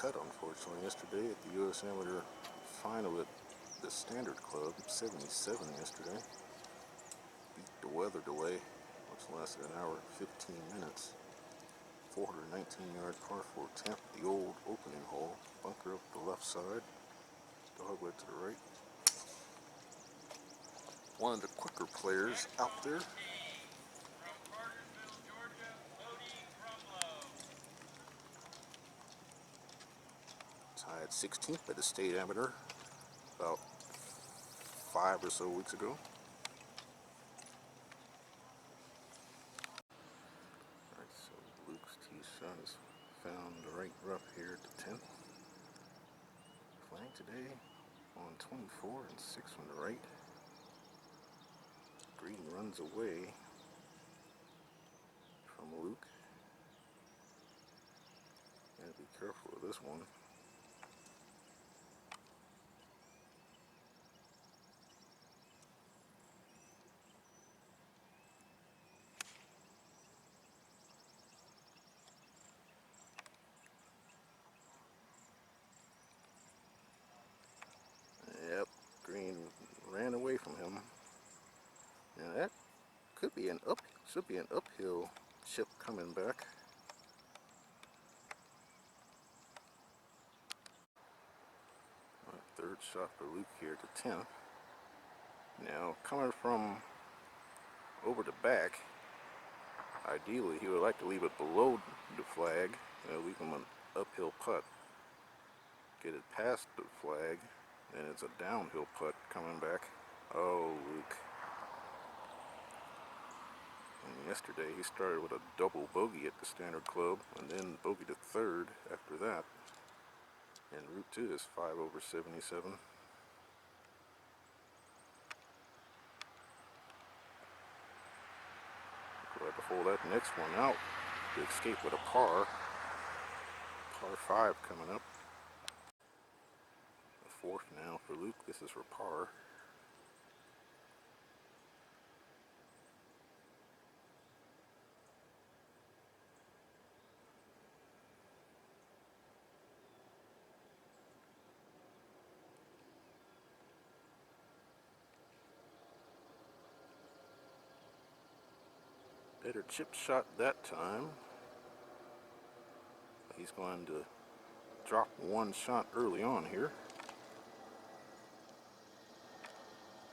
cut, unfortunately, yesterday at the U.S. Amateur Final at the Standard Club, 77 yesterday. Beat the weather delay, which lasted an hour and 15 minutes. 419-yard par 4 10th, the old opening hole. Bunker up the left side, dogleg to the right. One of the quicker players out there. Tied 16th by the State Amateur about 5 or so weeks ago. Alright, so Luke's tee shot is found the right rough here at the 10th. Flag today on 24 and 6 on the right. Green runs away from Luke. Gotta be careful of this one. Yep, Green ran away from him. Now that should be an uphill chip coming back. Third shot for Luke here to 10th. Now coming from over the back, ideally he would like to leave it below the flag, leave him an uphill putt. Get it past the flag, and it's a downhill putt coming back. Oh, Luke. And yesterday he started with a double bogey at the Standard Club, and then bogeyed a third after that. And Route 2 is 5 over 77. We'll have to hold that next one out to escape with a par. Par 5 coming up. The fourth now for Luke. This is for par. Better chip shot that time. He's going to drop one shot early on here.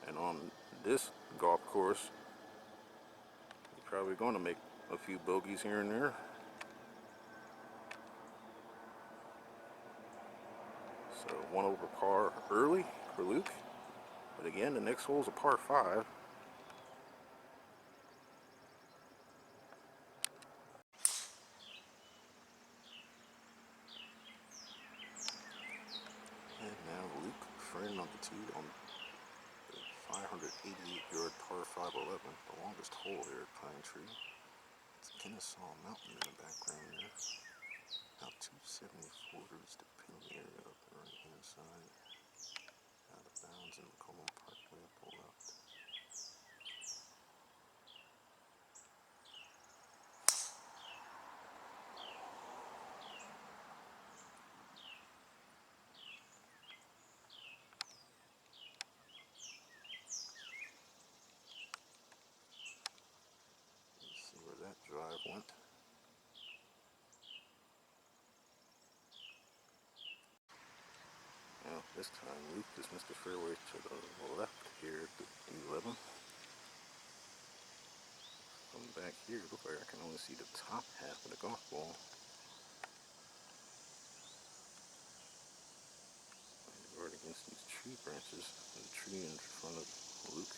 And on this golf course, he's probably going to make a few bogeys here and there. So 1 over par early for Luke. But again, the next hole is a par 5. And now Luke, friend on the tee on the 588-yard par 5 11, the longest hole here at Pinetree. It's Kennesaw Mountain in the background there. About 274 is the pin area up the right-hand side. Out of bounds in McCollum Parkway up the left. Let's see where that drive went. Now, this time Luke has missed the fairway to the left here at the 11. From back here, it looks like I can only see the top half of the golf ball. Guard against these tree branches, and the tree in front of Luke.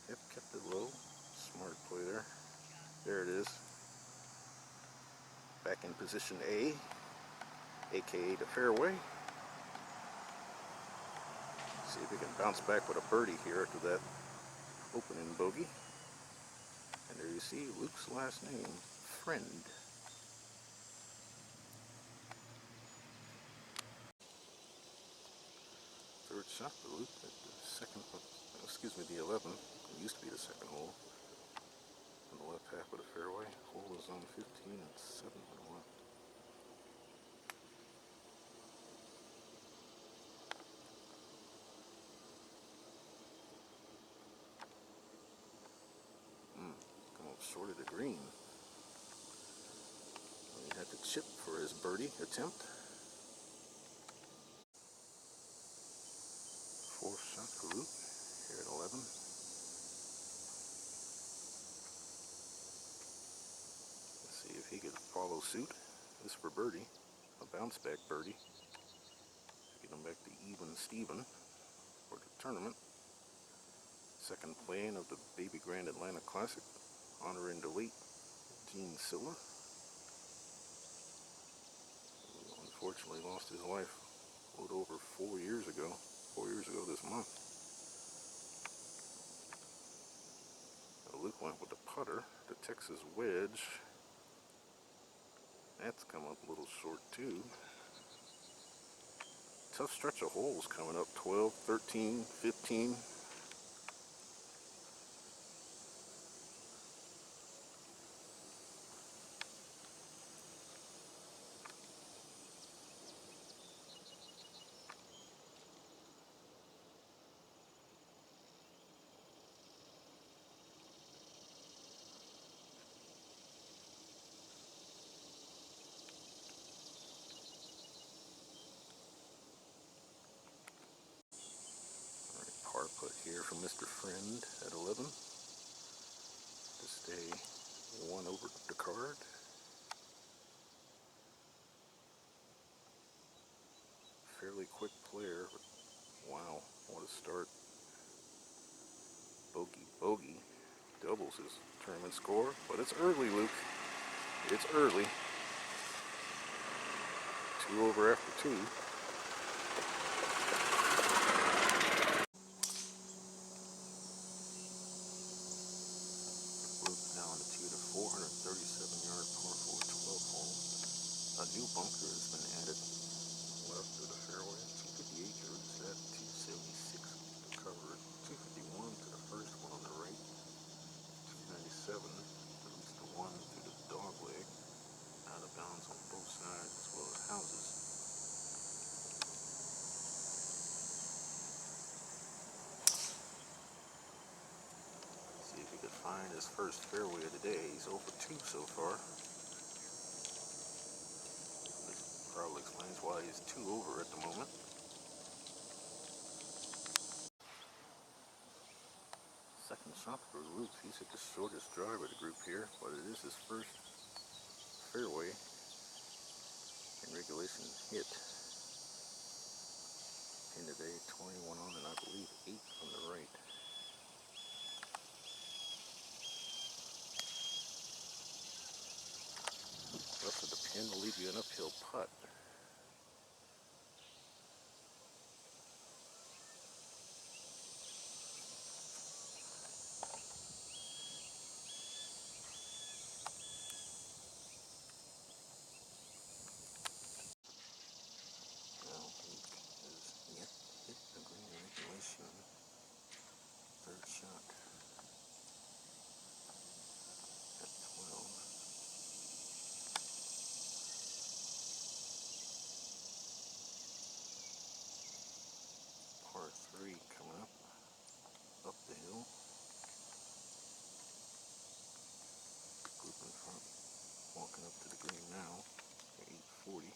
Yep, kept it low. Smart play there. There it is. Back in position A, aka the fairway. See if we can bounce back with a birdie here after that opening bogey. And there you see Luke's last name, Friend. shot for Luke at the second, excuse me, the 11. It used to be the second hole. On the left half of the fairway. Hole is on 15 and 7 on the left. Come up short of the green. He had to chip for his birdie attempt. Fourth shot for Luke here at 11. Let's see if he could follow suit. This for birdie, a bounce back birdie. Get him back to even Steven for the tournament. Second playing of the Babygrande Atlanta Classic, honoring the late Gene Siller, who unfortunately lost his life a little over 4 years ago. 4 years ago this month. Luke went with the putter, the Texas wedge. That's come up a little short too. Tough stretch of holes coming up, 12, 13, 15. Par putt here from Mr. Friend at 11 to stay one over the card. Fairly quick player, but wow, what a start. Bogey doubles his tournament score, but it's early, Luke. It's early. 2 over after 2. A new bunker has been added left of the fairway. 258 yards, that 276 to cover it. 251 to the first one on the right. 297 leads the one through the dog leg. Out of bounds on both sides as well as houses. Let's see if he could find his first fairway of the day. He's 0 for 2 so far. Probably explains why he's 2 over at the moment. Second shot for Luke. He's hit the shortest drive of the group here, but it is his first fairway in regulation hit. In today, 21 on and I believe 8 from the right. Left of the pin will leave you an uphill putt. Third shot at 12. Par 3 coming up the hill. Group in front, walking up to the green now. 840.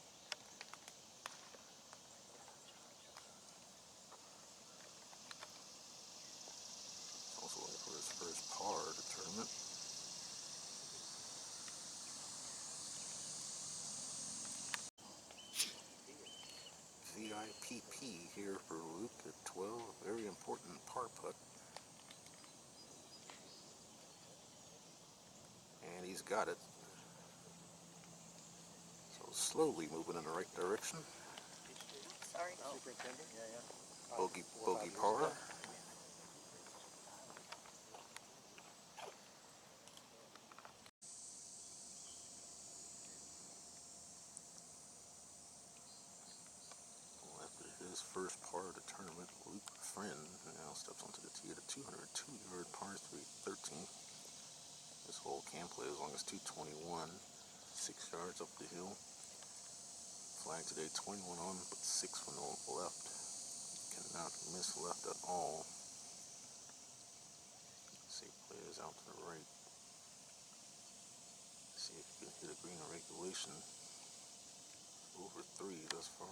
Also looking for his first par of the tournament. VIPP here for Luke at 12. Very important par putt. And he's got it. So slowly moving in the right direction. Sorry. Superintendent? Yeah. Bogey par. After his first par of the tournament. Luke Friend now steps onto the tee at a 202-yard par 3 13. This hole can play as long as 221, 6 yards up the hill. Flag today 21 on, but 6 on the left. Cannot miss left at all. Safe play is out to the right. See if you can hit a green in regulation. Over 3 thus far.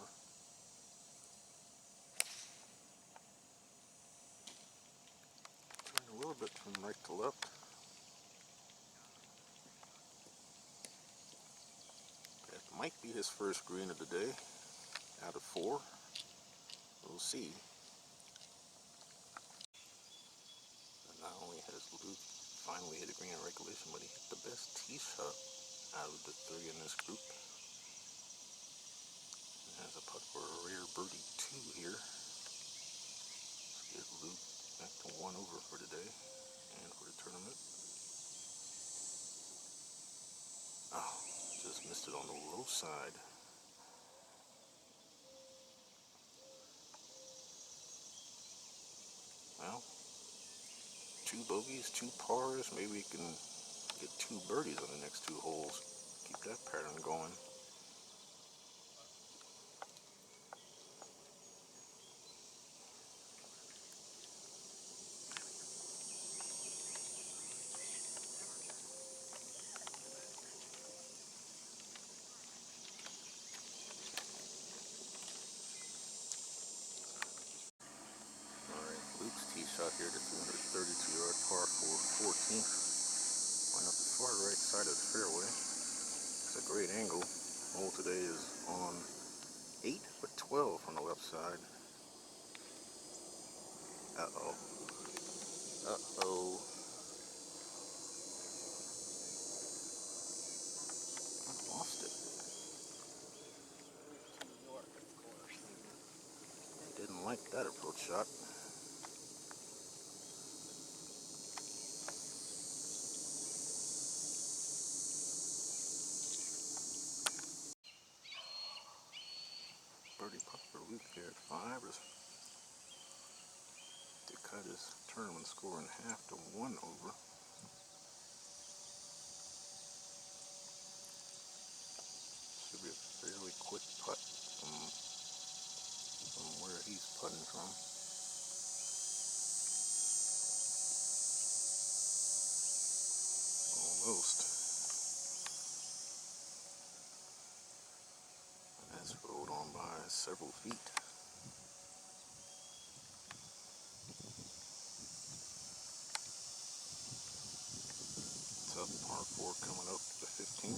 Turn a little bit from right to left. That might be his first green of the day out of 4. We'll see. And not only has Luke finally hit a green in regulation, but he hit the best tee shot out of the 3 in this group. And has a putt for a rare birdie 2 here. Let's get Luke back to 1 over for today and for the tournament. Oh, just missed it on the low side. Well, 2 bogeys, 2 pars. Maybe we can get 2 birdies on the next 2 holes. Keep that pattern going. Alright, Luke's tee shot here to 232-yard par 4 14. Line up the far right side of the fairway. It's a great angle. Hole today is on 8 but 12 on the left side. Uh-oh. Uh-oh. I lost it. Didn't like that approach shot. Birdie putt for Luke here at 5 is to cut his tournament score in half to 1 over. Should be a fairly quick putt from where he's putting from. Almost. And that's rolled on by several feet. Tough par 4 coming up to 15.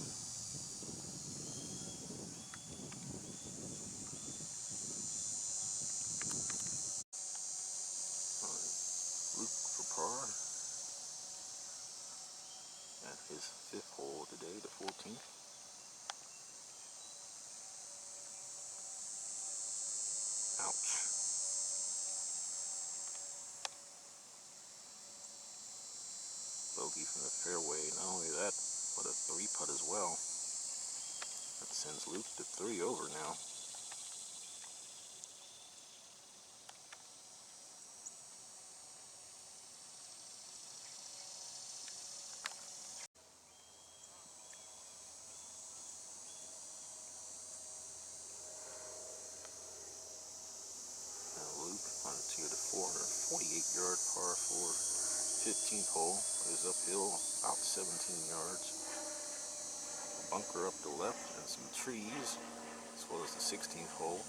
Luke for par at his 5th hole today, the 14th. Ouch. Bogey from the fairway. Not only that, but a 3 putt as well. That sends Luke to 3 over now. Now Luke on to the 448-yard par 4 15th hole is uphill about 17 yards. A bunker up the left and some trees, as well as the 16th hole.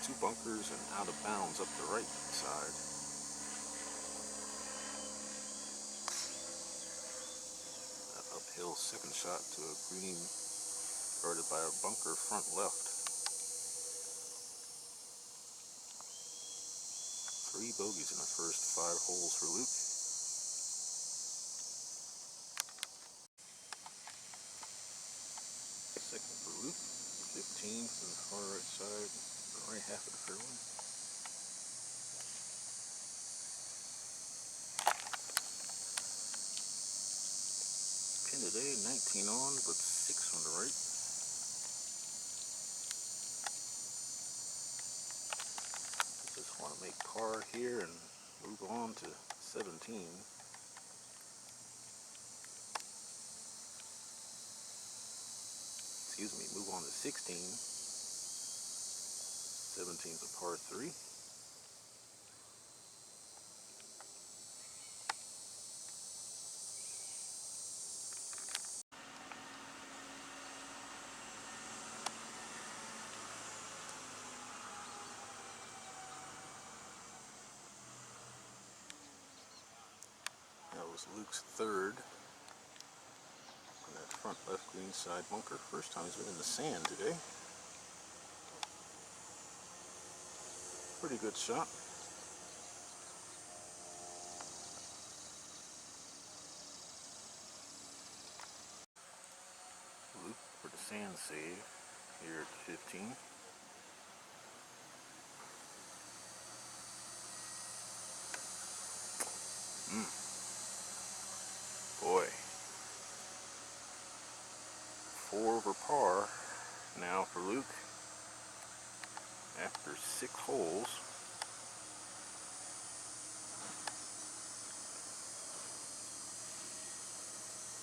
2 bunkers and out of bounds up the right side. That uphill second shot to a green guarded by a bunker front left. 3 bogeys in the first 5 holes for Luke. Second for Luke, 15 from the far right side, the right half of the fairway. Pin today, 19 on, but 6 on the right. par here and move on to 17. Excuse me, move on to 16. 17's a par 3. That was Luke's third on that front left green side bunker. First time he's been in the sand today. Pretty good shot. Luke for the sand save here at 15. Boy. 4 over par now for Luke after 6 holes.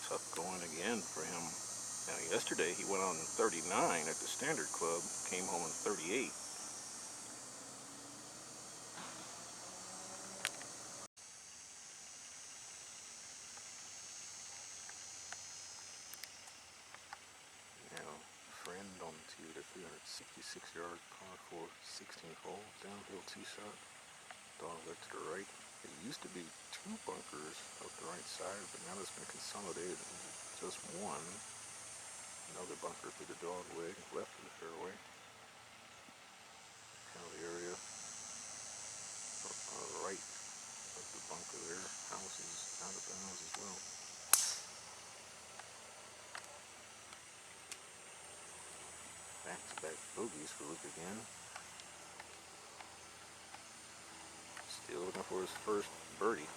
Tough going again for him. Now yesterday he went on 39 at the Standard Club, came home in 38. Now friend on to the 366-yard par 4 16th hole, downhill tee shot, dog leg to the right. It used to be 2 bunkers up the right side, but now it's been consolidated into just one. Another bunker through the dog leg, left of the fairway. Penalty area on the right of the bunker there. House is out of bounds as well. Back-to-back bogeys for Luke again. Still looking for his first birdie.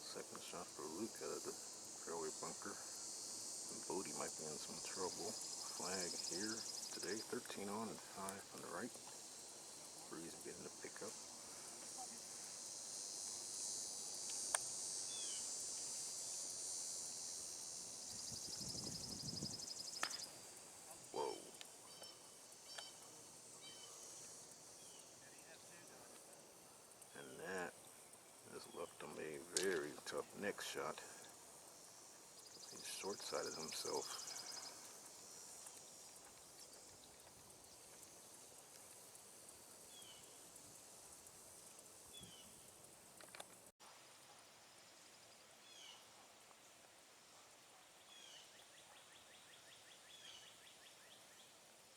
Second shot for Luke out of the fairway bunker. Bodie might be in some trouble. Flag here today, 13 on and 5 on the right. Breeze beginning to pick up. Whoa. And that has left him a very tough next shot. He's short-sided himself.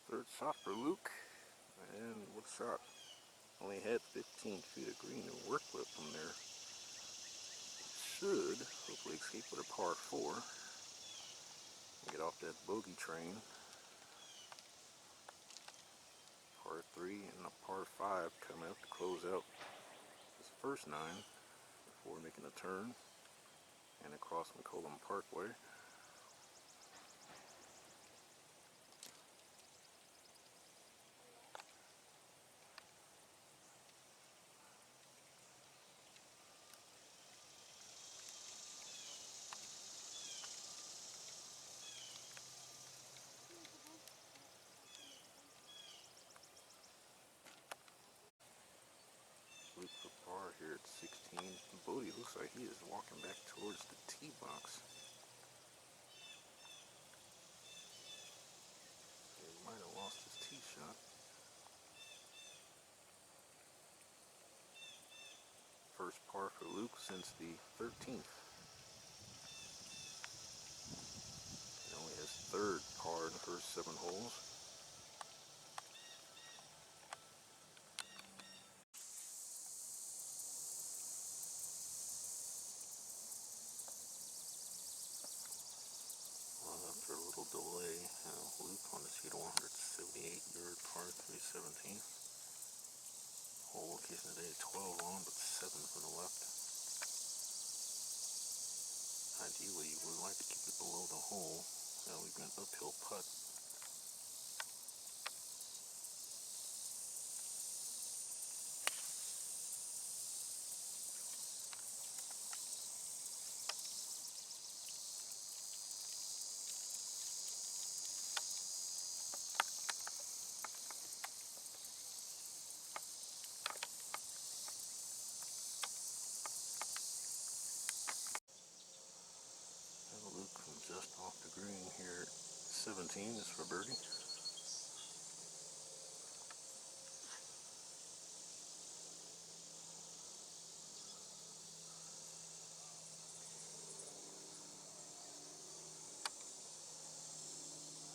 Third shot for Luke, and what a shot. Only had 15 feet of green to work with from there. Should hopefully escape with a par 4 and get off that bogey train. Par 3 and a par 5 coming up to close out his first 9 before making a turn and across McCollum Parkway. Luke for par here at 16. Bodie looks like he is walking back towards the tee box. He might have lost his tee shot. First par for Luke since the 13th. He only has third par in the first 7 holes. Well, after a little delay, Luke on his feet, 178-yard par 3 17. Hole location today 12 on, but 7 from the left. Ideally, you would like to keep it below the hole. That would be an uphill putt. green here at 17 is for birdie.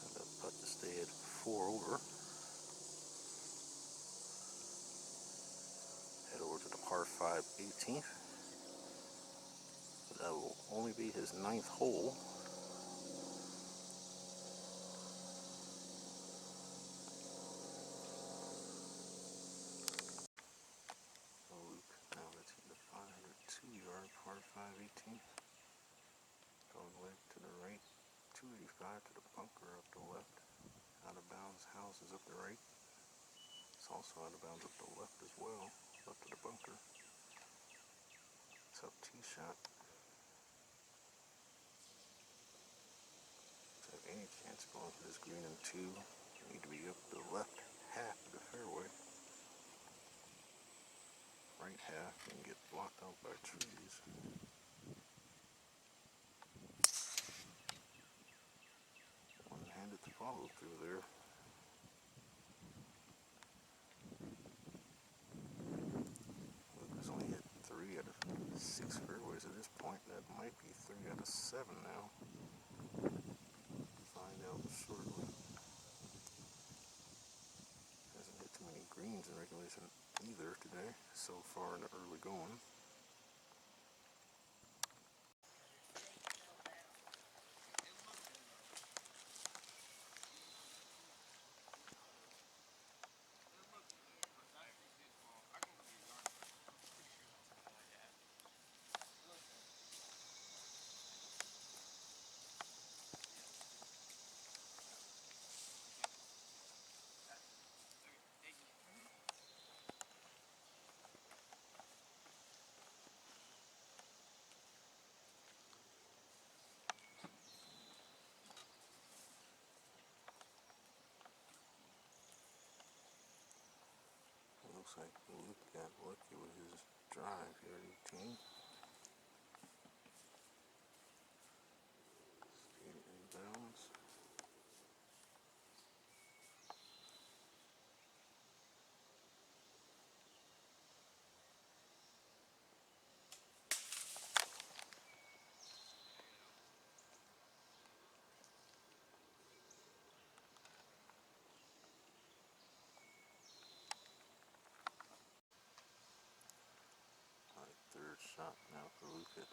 And a putt to stay at 4 over. Head over to the par 5 18th. That will only be his 9th hole. Luke now that's the 502-yard par 5 18th. Going leg to the right, 285 to the bunker up the left. Out of bounds, house is up the right. It's also out of bounds up the left as well, left of the bunker. It's up tee shot. To have any chance going for this green in 2, you need to be up the left half of the fairway. Right half and get blocked out by trees. One-handed follow through there. Luke has only hit 3 out of 6 fairways at this point. That might be 3 out of 7 now. Find out shortly. Hasn't hit too many greens in regulation either today so far in the early going. Looks like Luke got lucky with his drive here at 18. Skated inbounds. Alright, third shot now for Luke at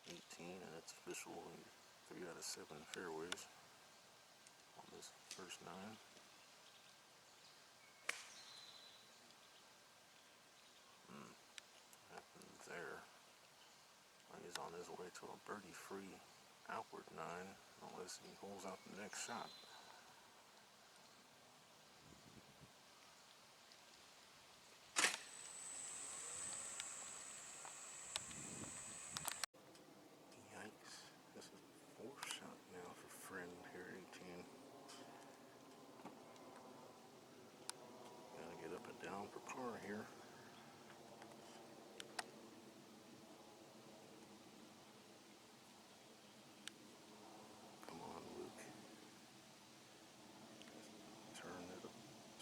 18, and it's official. 3 out of 7 fairways on this first 9. Happened there. He's on his way to a birdie-free outward 9, unless he holds out the next shot. Yikes. This is the 4th shot now for Friend here at 18. Gotta get up and down for par here. Come on, Luke.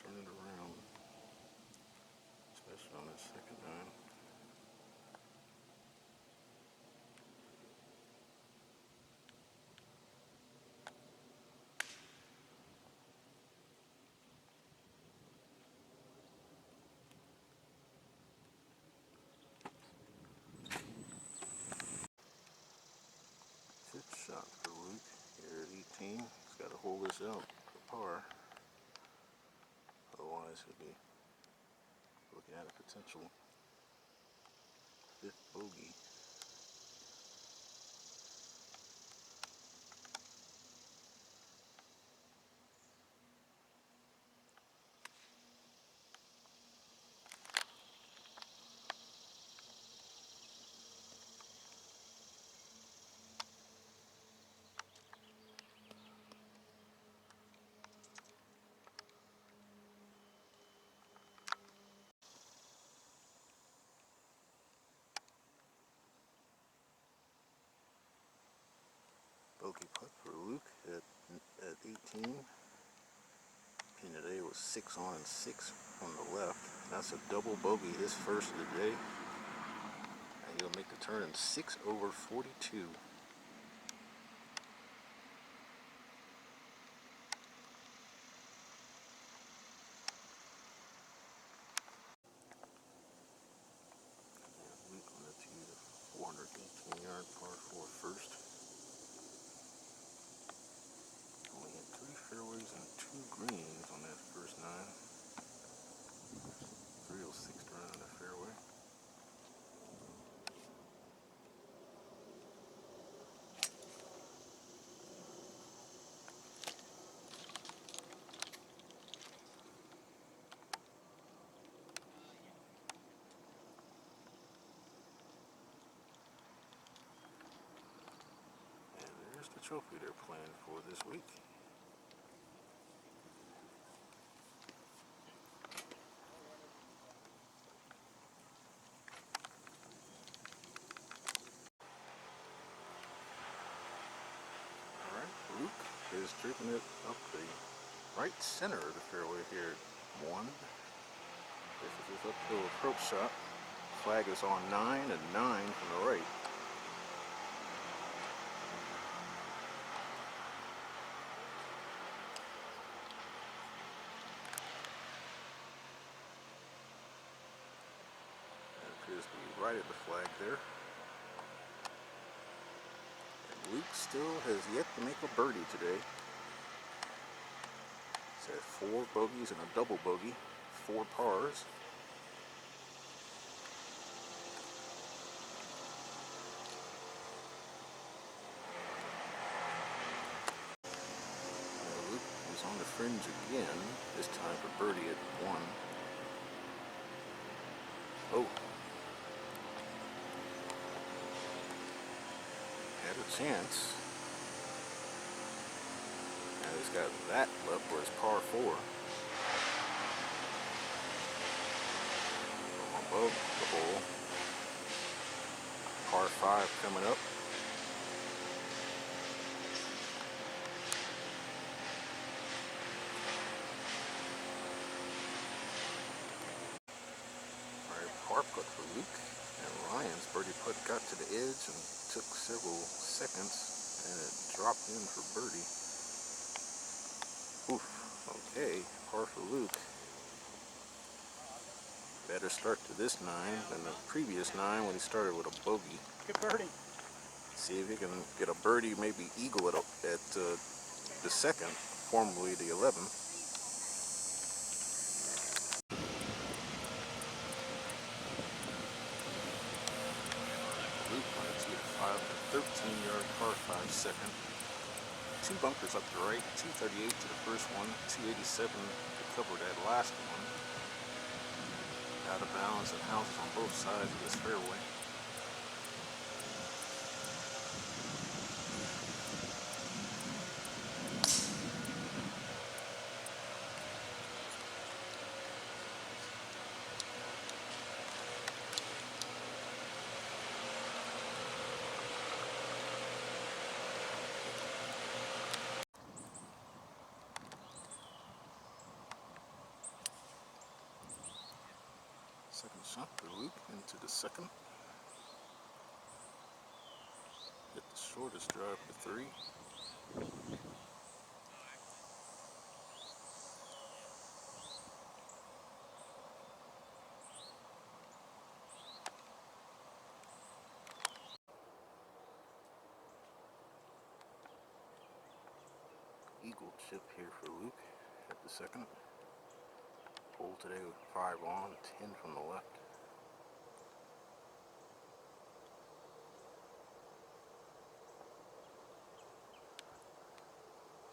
Turn it around. Especially on that second 9. Fifth shot for Luke here at 18. He's got to hold this out for par. Otherwise, he'll be looking at a potential 5th bogey. 18. Pin today was 6 on and 6 on the left. That's a double bogey his first of the day. And he'll make the turn in 6 over 42. Luke on the tee, 418-yard par 4 first. Only had 3 fairways and 2 greens on that first 9. 306 around the fairway. And there's the trophy they're playing for this week. Alright, Luke is dribbling it up the right center of the fairway here at 1. This is his uphill approach shot. Flag is on 9 and 9 from the right. That appears to be right at the flag there. And Luke still has yet to make a birdie today. He's had 4 bogeys and a double bogey, 4 pars. Luke is on the fringe again, this time for birdie at 1. Oh. Had a chance. Now he's got that left for his par 4. Above the hole. Par 5 coming up. Alright, par putt for Luke. And Ryan's birdie putt got to the edge and took several seconds, and it dropped in for birdie. Oof, okay, par for Luke. Better start to this 9 than the previous 9 when he started with a bogey. Good birdie. See if he can get a birdie, maybe eagle it at the second, formerly the 11. Luke on a 13-yard par 5 second. 2 bunkers up the right, 238 to the first one, 287 to cover that last one. Out of bounds and houses on both sides of this fairway. Second shot for Luke into the second. Hit the shortest drive for 3. Eagle chip here for Luke at the second. Hole today with 5 on, 10 from the left.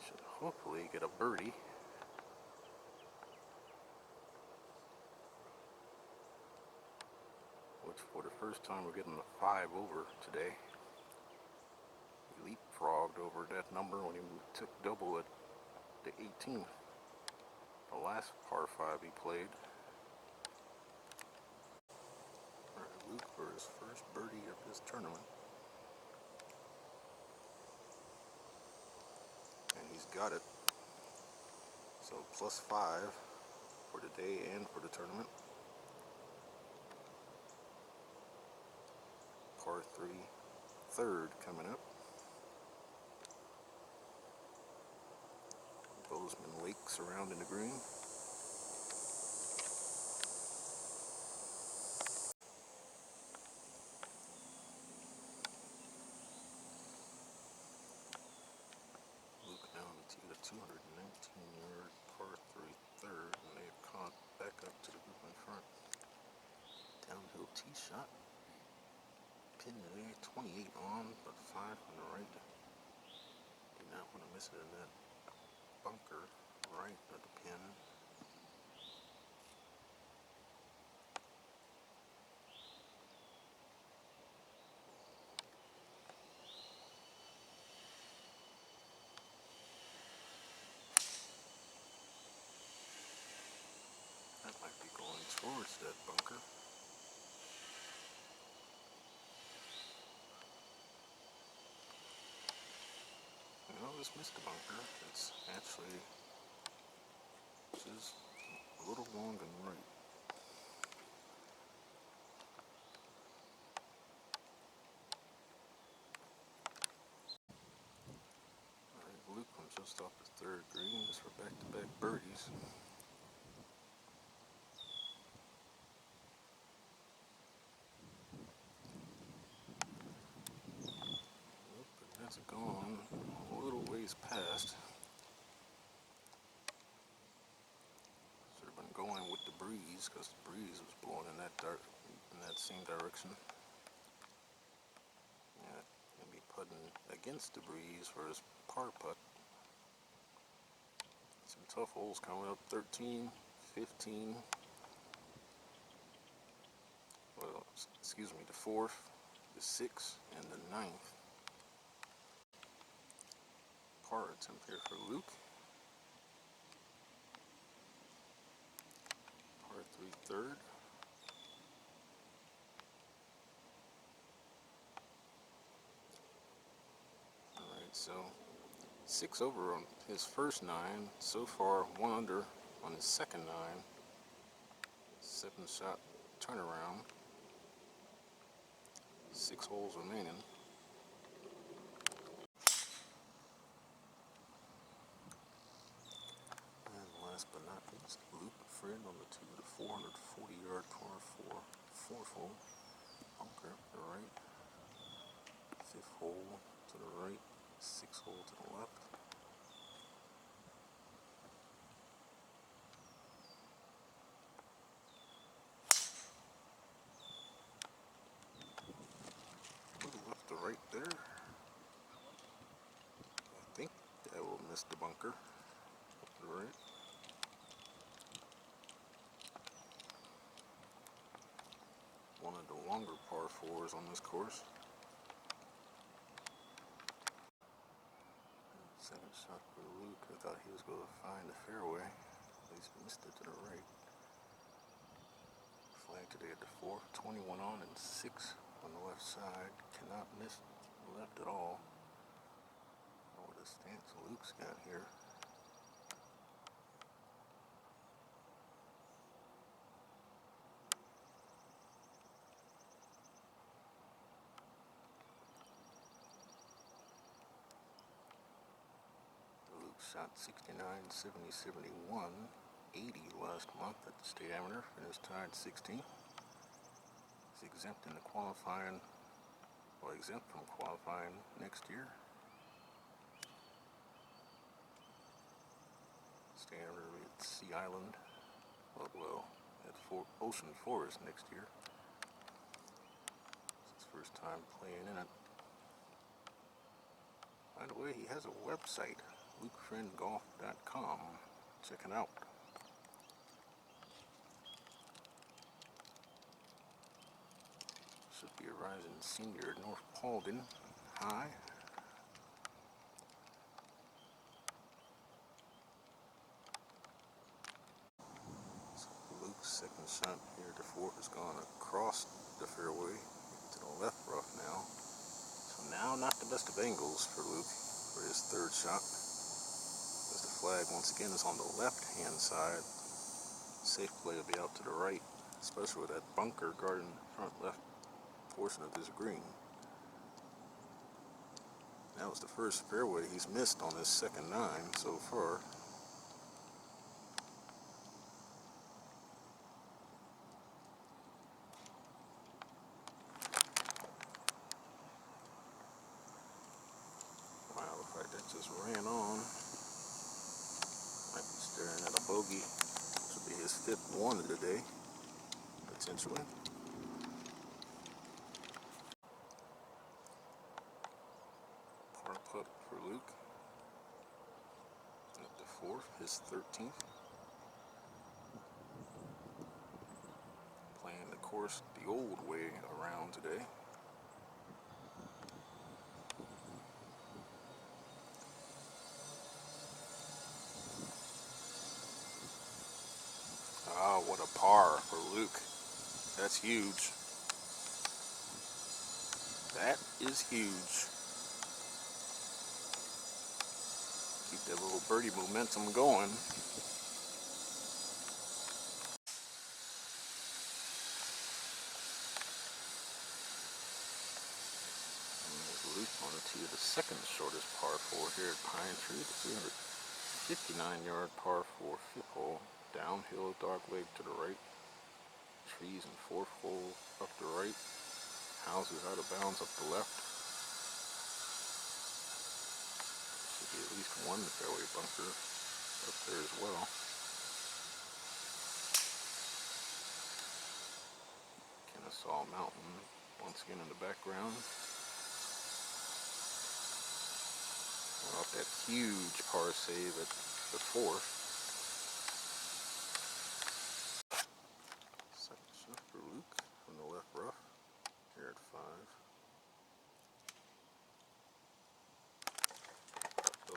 Should hopefully get a birdie. Which for the first time we're getting a 5 over today. He leapfrogged over that number when he took double at the 18th. The last par 5 he played. Alright, Luke for his first birdie of this tournament. And he's got it. So +5 for the day and for the tournament. Par 3, third coming up. Bozeman Lake surrounding the green. Luke now on the tee at a 219-yard par 3 third, and they've caught back up to the group in front. Downhill tee shot. Pin today, 28 on, but 5 on the right. Do not want to miss it in that bunker right of the pin. That might be going towards that bunker. No, this missed the bunker. It's actually just a little long and right. Alright, Luke comes just off the third green. This for back-to-back birdies. And that's gone a little ways past. Should have been going with the breeze because the breeze was blowing in that same direction. Yeah, he'll be putting against the breeze for his par putt. Some tough holes coming up. 13, 15. Well, excuse me, the 4th, the 6th, and the 9th. Par attempt here for Luke. Par 3 third. Alright, so 6 over on his first 9. So far, 1 under on his second 9. 7-shot turnaround. 6 holes remaining. And last but not least, Luke Friend on the 2 to 440-yard par 4. 4th hole. Bunker to the right. 5th hole to the right. 6th hole to the left. A little left to right there. I think that will miss the bunker. Up to the right. One of the longer par 4s on this course. Second shot for Luke. I thought he was going to find the fairway. At least missed it to the right. Flag today at the 4th. 21 on and 6 on the left side. Cannot miss left at all. Oh, what a stance Luke's got here. Luke shot 69, 70, 71, 80 last month at the State Amateur. Finished tied 16th. He's exempt in the qualifying, well, exempt from qualifying next year. State Amateur at Sea Island, well, at Ocean Forest next year. It's his first time playing in it. By the way, he has a website, lukefriendgolf.com. Check it out. Should be a rising senior at North Paulding High. So Luke's second shot here at the 4th has gone across the fairway to the left rough now. So now not the best of angles for Luke for his third shot. As the flag once again is on the left right-hand side. Safe play will be out to the right, especially with that bunker guarding the front left portion of this green. That was the first fairway he's missed on his second 9 so far. Wow, looks like that just ran on. Might be staring at a bogey. This will be his 5th one of the day, potentially. Par putt for Luke. At the 4th, his 13th. Playing the course the old way around today. Ah, what a par for Luke. That's huge. That is huge. Keep that little birdie momentum going. Luke on the tee of the second shortest par 4 here at Pinetree, the 359-yard par 4 5th hole. Downhill, dog leg to the right. Trees in 4th hole up the right. Houses out of bounds up the left. Should be at least one fairway bunker up there as well. Kennesaw Mountain once again in the background. Off that huge par save at the 4th. Second shot for Luke from the left rough here at 5.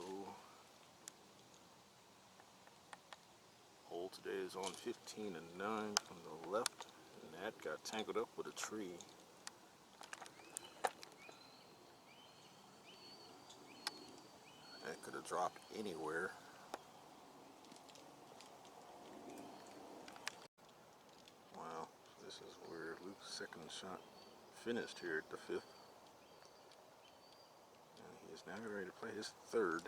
Oh. Hole today is on 15 and 9 from the left, and that got tangled up with a tree. That could have dropped anywhere. Wow, this is where Luke's second shot finished here at the 5th. And he is now ready to play his 3rd.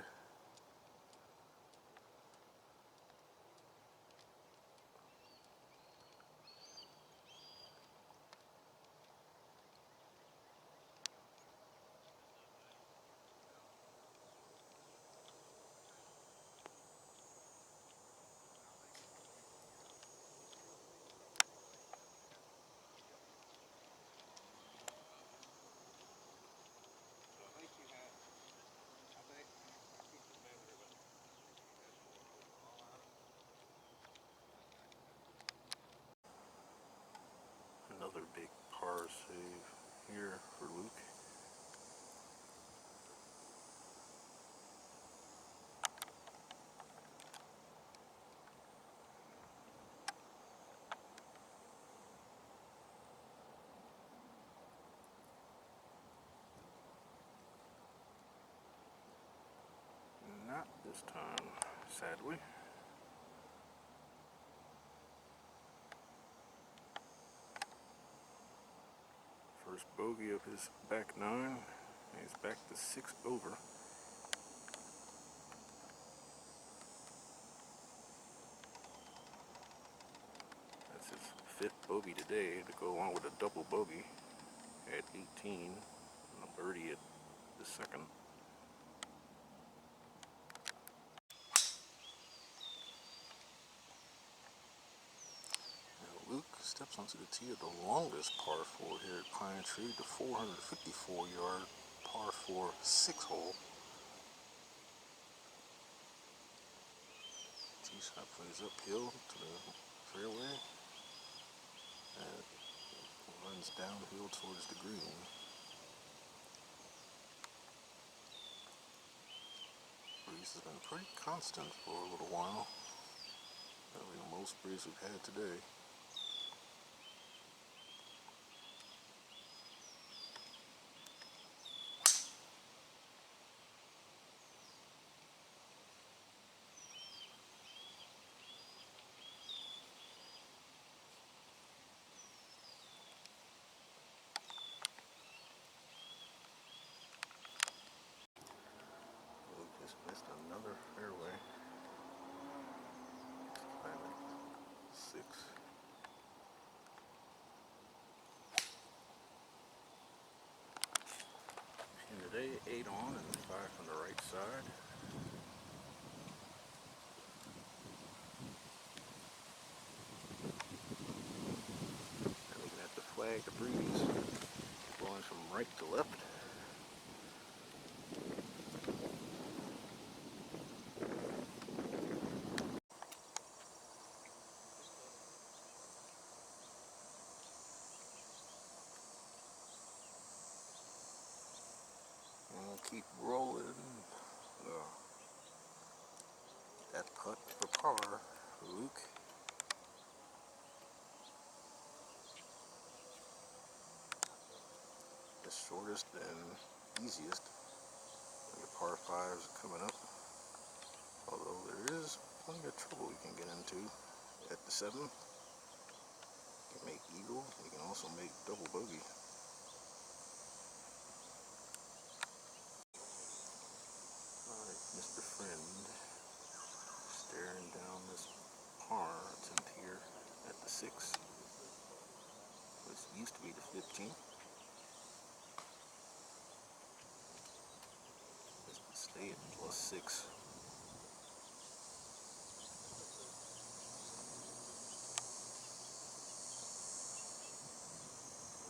Another big par save here for Luke. Not this time, sadly. First bogey of his back 9. He's back to 6 over. That's his 5th bogey today to go along with a double bogey at 18 and a birdie at the 2nd. Now Luke steps onto the tee of the longest par 4 here at Pinetree, the 454-yard par 4 6th hole. Tee shot plays uphill to the fairway and runs downhill towards the green. Breeze has been pretty constant for a little while. Probably the most breeze we've had today. lay 8 on and 5 from the right side. And looking at the flag, the breeze blowing from right to left. And we'll keep rolling. That putt for par, Luke. The shortest and easiest. And the par 5s coming up. Although there is plenty of trouble you can get into at the 7th. You can make eagle, you can also make double bogey. Alright, Mr. Friend, staring down this par attempt here at the 6, which used to be the 15. Just to stay at +6.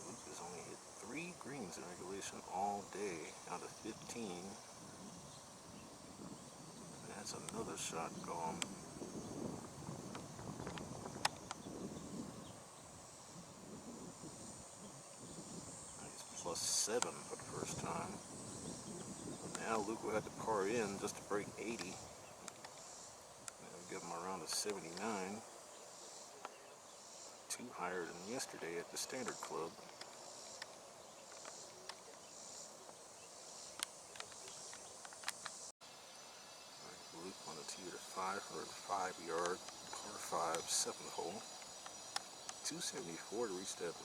Luke has only hit 3 greens in regulation all day out of 15. And that's another shot gone. He's +7 for the first time. Now Luke will have to par in just to break 80. That'll give him around a 79. 2 higher than yesterday at the Standard Club. Luke on the tee at a 505-yard par 5 7th hole. 274 to reach that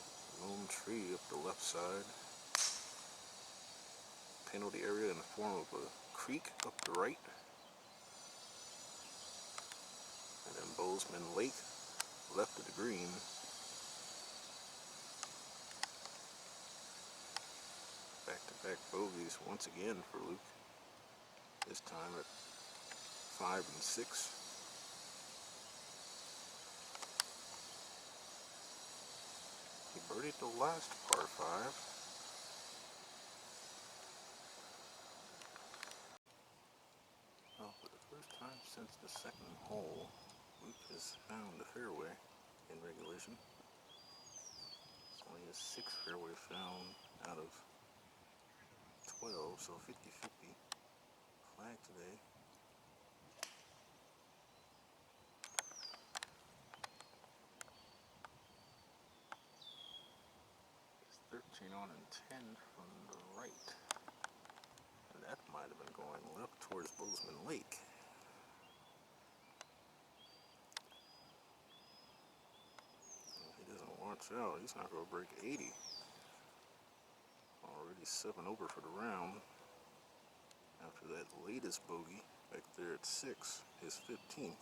lone tree up the left side. Penalty area in the form of a creek up the right. And then Bozeman Lake left of the green. Back-to-back bogeys once again for Luke. This time at 5 and 6. He birdied the last par 5. Well, for the first time since the 2nd hole, Luke has found the fairway in regulation. It's only his 6th fairway found out of 12, so 50-50 flag today. It's 13 on and 10 from the right. And that might have been going left towards Bozeman Lake. If he doesn't watch out, he's not going to break 80. Already 7 over for the round. After that latest bogey back there at 6, his 15th.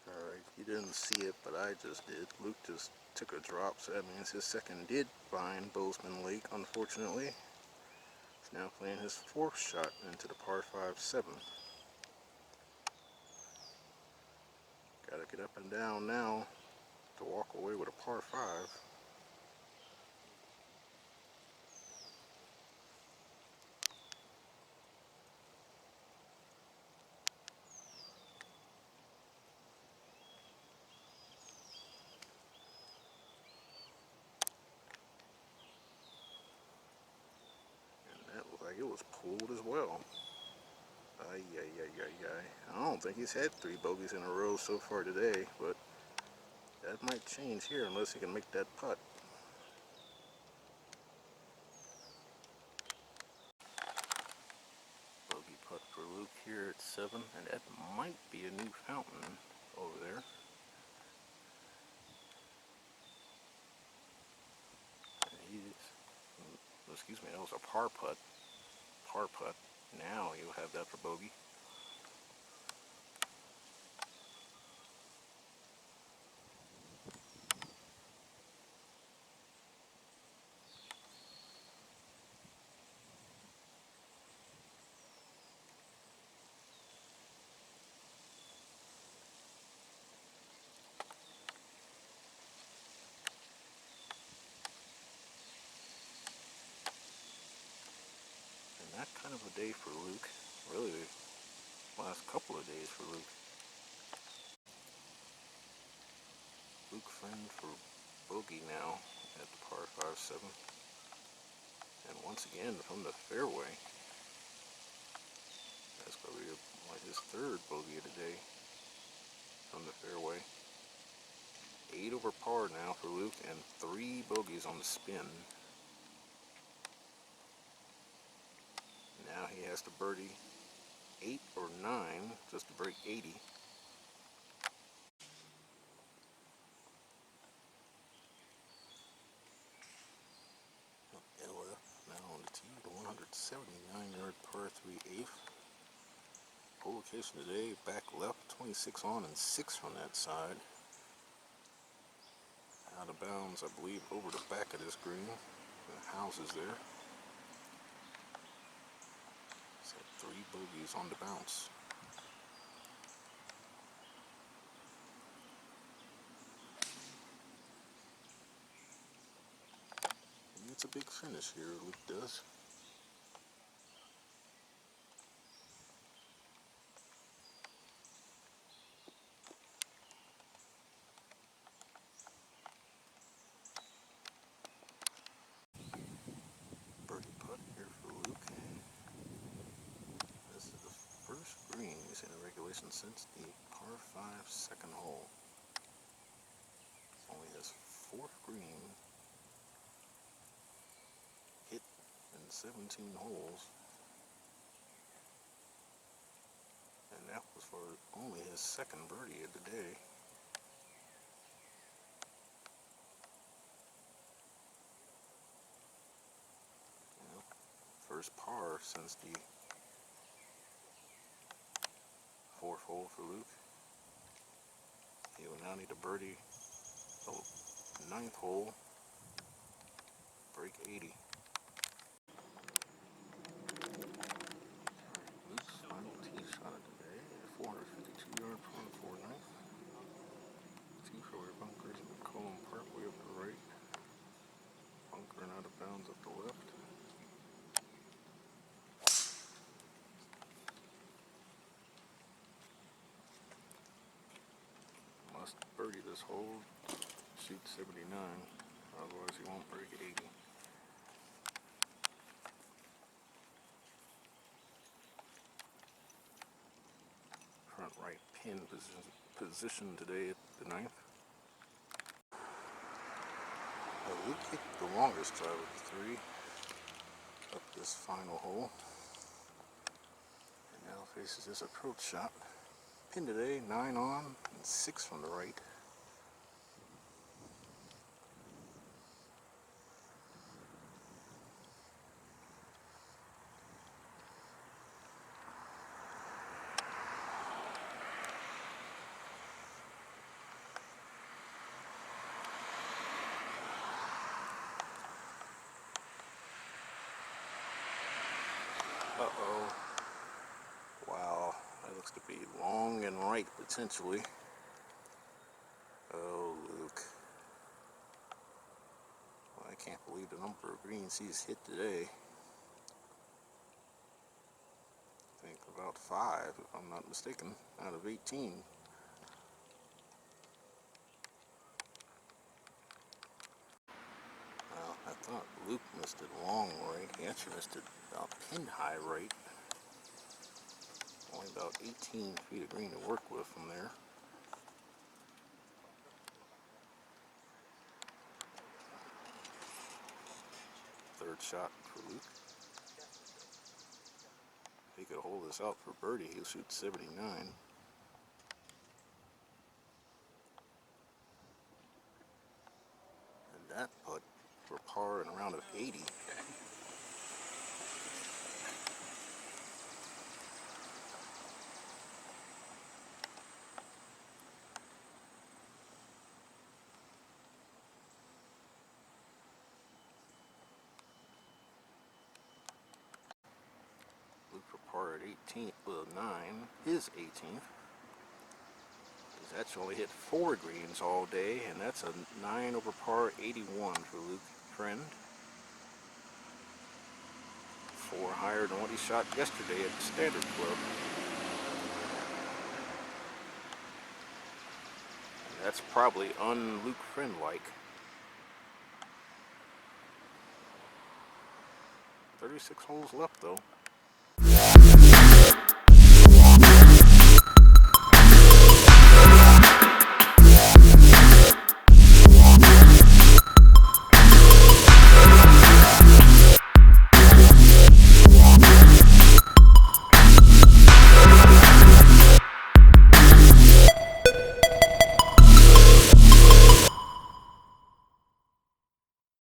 Alright, you didn't see it, but I just did. Luke just took a drop, so that means his 2nd did find Bozeman Lake, unfortunately. He's now playing his 4th shot into the par 5 7th. Gotta get up and down now to walk away with a par 5. And that looked like it was pulled as well. I don't think he's had 3 bogeys in a row so far today, but that might change here unless he can make that putt. Bogey putt for Luke here at 7, and that might be a new fountain over there. Excuse me, that was a par putt. Par putt. Now you'll have that for bogey. kind of a day for Luke. Really, the last couple of days for Luke. Luke friend for bogey now at the par 5-7. And once again from the fairway. That's going to be like his third bogey of the day from the fairway. 8 over par now for Luke and 3 bogeys on the spin. Now he has to birdie 8 or 9 just to break 80. LF now on the tee, the 179-yard par 3 eighth. Hole location today, back left, 26 on and 6 from that side. Out of bounds, I believe, over the back of this green. The house is there. So 3 bogeys on the bounce. It's a big finish here, Luke does. Birdie putt here for Luke. This is the first green he's in a regulation since the par 5 second hole. It's only his 4th green hit in 17 holes. And that was for only his 2nd birdie of the day. Well, first par since the 4th hole for Luke. He will now need a birdie the 9th hole, break 80. Luke's final tee shot of the day, a 452-yard par 4 ninth. 2 fairway bunkers in the Column Parkway up the right. Bunker and out of bounds up the left. Must birdie this hole, shoot 79, otherwise he won't break 80. Front right pin position today at the 9th. Luke kicked the longest drive of the 3 up this final hole. And now faces this approach shot. Pin today, 9 on and 6 from the right. Uh-oh. Wow, that looks to be long and right potentially. Oh, Luke. Well, I can't believe the number of greens he's hit today. I think about 5, if I'm not mistaken, out of 18. Well, I thought Luke missed it long right. He actually missed it about pin high right. Only about 18 feet of green to work with from there. Third shot for Luke. If he could hold this out for birdie, he'll shoot 79. And that putt for par in a round of 80. Luke for par at 18, well 9, his 18th. He's actually hit 4 greens all day, and that's a 9 over par 81 for Luke Friend. 4 higher than what he shot yesterday at the Standard Club. And that's probably un-Luke Friend-like. 36 holes left though.